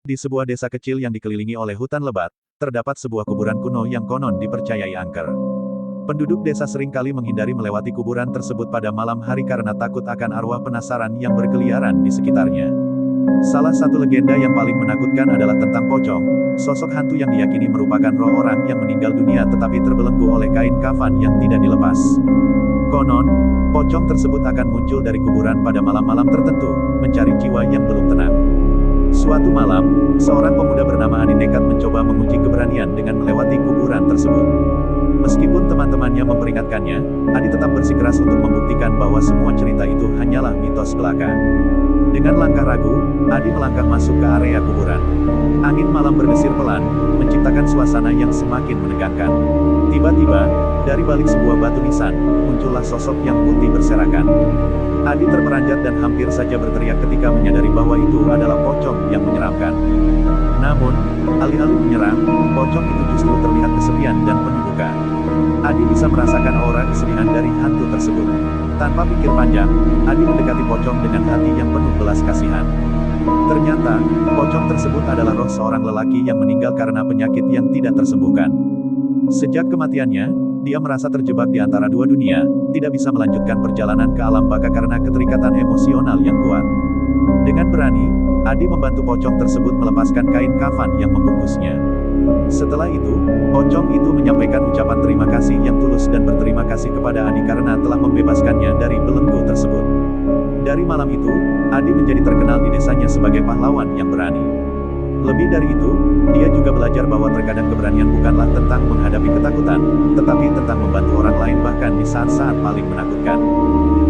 Di sebuah desa kecil yang dikelilingi oleh hutan lebat, terdapat sebuah kuburan kuno yang konon dipercayai angker. Penduduk desa seringkali menghindari melewati kuburan tersebut pada malam hari karena takut akan arwah penasaran yang berkeliaran di sekitarnya. Salah satu legenda yang paling menakutkan adalah tentang pocong, sosok hantu yang diyakini merupakan roh orang yang meninggal dunia tetapi terbelenggu oleh kain kafan yang tidak dilepas. Konon, pocong tersebut akan muncul dari kuburan pada malam-malam tertentu, mencari jiwa yang belum tenang. Suatu malam, seorang pemuda bernama Adi nekat mencoba menguji keberanian dengan melewati kuburan tersebut. Meskipun teman-temannya memperingatkannya, Adi tetap bersikeras untuk membuktikan bahwa semua cerita itu hanyalah mitos belaka. Dengan langkah ragu, Adi melangkah masuk ke area kuburan. Angin malam bergesir pelan, menciptakan suasana yang semakin menegangkan. Tiba-tiba, dari balik sebuah batu nisan, muncullah sosok yang putih berserakan. Adi terperanjat dan hampir saja berteriak ketika menyadari bahwa itu adalah pocong yang menyeramkan. Namun, alih-alih menyerang, pocong itu justru terlihat kesepian dan penuh duka. Adi bisa merasakan aura kesedihan dari hantu tersebut. Tanpa pikir panjang, Adi mendekati pocong dengan hati yang penuh belas kasihan. Ternyata, pocong tersebut adalah roh seorang lelaki yang meninggal karena penyakit yang tidak tersembuhkan. Sejak kematiannya, dia merasa terjebak di antara dua dunia, tidak bisa melanjutkan perjalanan ke alam baka karena keterikatan emosional yang kuat. Dengan berani, Adi membantu pocong tersebut melepaskan kain kafan yang membungkusnya. Setelah itu, pocong itu menyampaikan ucapan terima kasih yang tulus dan berterima kasih kepada Adi karena telah membebaskannya dari belenggu tersebut. Dari malam itu, Adi menjadi terkenal di desanya sebagai pahlawan yang berani. Lebih dari itu, dia juga belajar bahwa terkadang keberanian bukanlah tentang menghadapi ketakutan, tetapi tentang membantu orang lain bahkan di saat-saat paling menakutkan.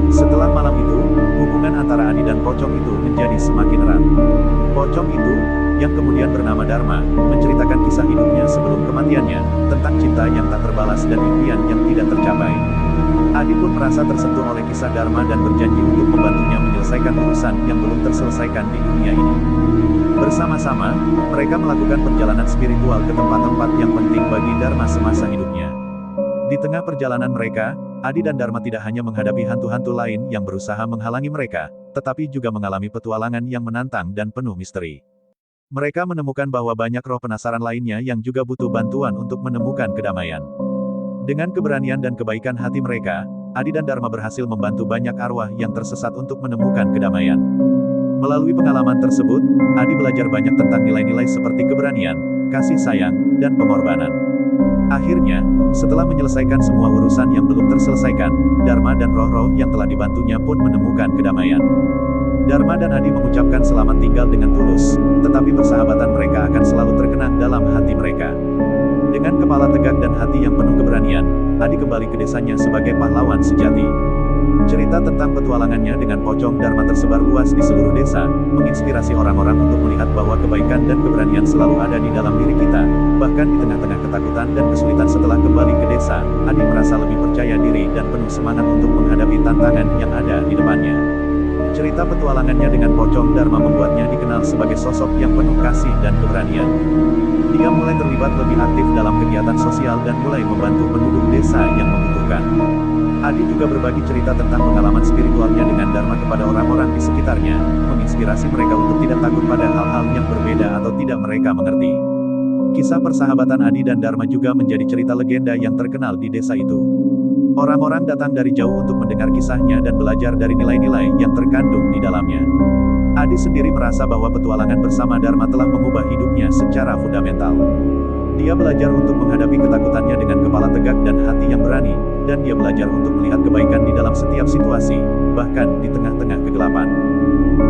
Setelah malam itu, hubungan antara Adi dan pocong itu menjadi semakin erat. Pocong itu, yang kemudian bernama Dharma, menceritakan kisah hidupnya sebelum kematiannya, tentang cinta yang tak terbalas dan impian yang tidak tercapai. Adi pun merasa tersentuh oleh kisah Dharma dan berjanji untuk membantunya menyelesaikan urusan yang belum terselesaikan di dunia ini. Bersama-sama, mereka melakukan perjalanan spiritual ke tempat-tempat yang penting bagi Dharma semasa hidupnya. Di tengah perjalanan mereka, Adi dan Dharma tidak hanya menghadapi hantu-hantu lain yang berusaha menghalangi mereka, tetapi juga mengalami petualangan yang menantang dan penuh misteri. Mereka menemukan bahwa banyak roh penasaran lainnya yang juga butuh bantuan untuk menemukan kedamaian. Dengan keberanian dan kebaikan hati mereka, Adi dan Dharma berhasil membantu banyak arwah yang tersesat untuk menemukan kedamaian. Melalui pengalaman tersebut, Adi belajar banyak tentang nilai-nilai seperti keberanian, kasih sayang, dan pengorbanan. Akhirnya, setelah menyelesaikan semua urusan yang belum terselesaikan, Dharma dan roh-roh yang telah dibantunya pun menemukan kedamaian. Dharma dan Adi mengucapkan selamat tinggal dengan tulus, tetapi persahabatan mereka akan selalu terkenang dalam hati mereka. Dengan kepala tegak dan hati yang penuh keberanian, Adi kembali ke desanya sebagai pahlawan sejati. Cerita tentang petualangannya dengan pocong Dharma tersebar luas di seluruh desa, menginspirasi orang-orang untuk melihat bahwa kebaikan dan keberanian selalu ada di dalam diri kita. Bahkan di tengah-tengah ketakutan dan kesulitan setelah kembali ke desa, Adi merasa lebih percaya diri dan penuh semangat untuk menghadapi tantangan yang ada di depannya. Cerita petualangannya dengan pocong Dharma membuatnya dikenal sebagai sosok yang penuh kasih dan keberanian. Dia mulai terlibat lebih aktif dalam kegiatan sosial dan mulai membantu penduduk desa yang membutuhkan. Adi juga berbagi cerita tentang pengalaman spiritualnya dengan Dharma kepada orang-orang di sekitarnya, menginspirasi mereka untuk tidak takut pada hal-hal yang berbeda atau tidak mereka mengerti. Kisah persahabatan Adi dan Dharma juga menjadi cerita legenda yang terkenal di desa itu. Orang-orang datang dari jauh untuk mendengar kisahnya dan belajar dari nilai-nilai yang terkandung di dalamnya. Adi sendiri merasa bahwa petualangan bersama Dharma telah mengubah hidupnya secara fundamental. Dia belajar untuk menghadapi ketakutannya dengan kepala tegak dan hati yang berani, dan dia belajar untuk melihat kebaikan di dalam setiap situasi, bahkan di tengah-tengah kegelapan.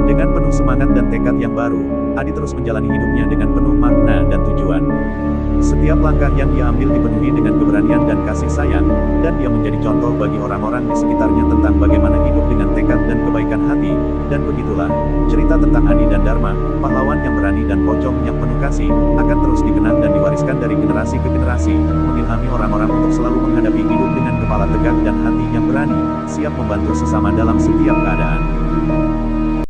Dengan penuh semangat dan tekad yang baru, Adi terus menjalani hidupnya dengan penuh makna dan tujuan. Setiap langkah yang dia ambil dipenuhi dengan keberanian dan kasih sayang, dan dia menjadi contoh bagi orang-orang di sekitarnya tentang bagaimana hidup dengan tekad dan kebaikan hati. Dan begitulah, cerita tentang Adi dan Dharma, pahlawan yang berani dan pocong yang penuh kasih, akan terus dikenang dan diwariskan dari generasi ke generasi, mengilhami orang-orang untuk selalu menghadapi hidup dengan kepala tegak dan hati yang berani, siap membantu sesama dalam setiap keadaan.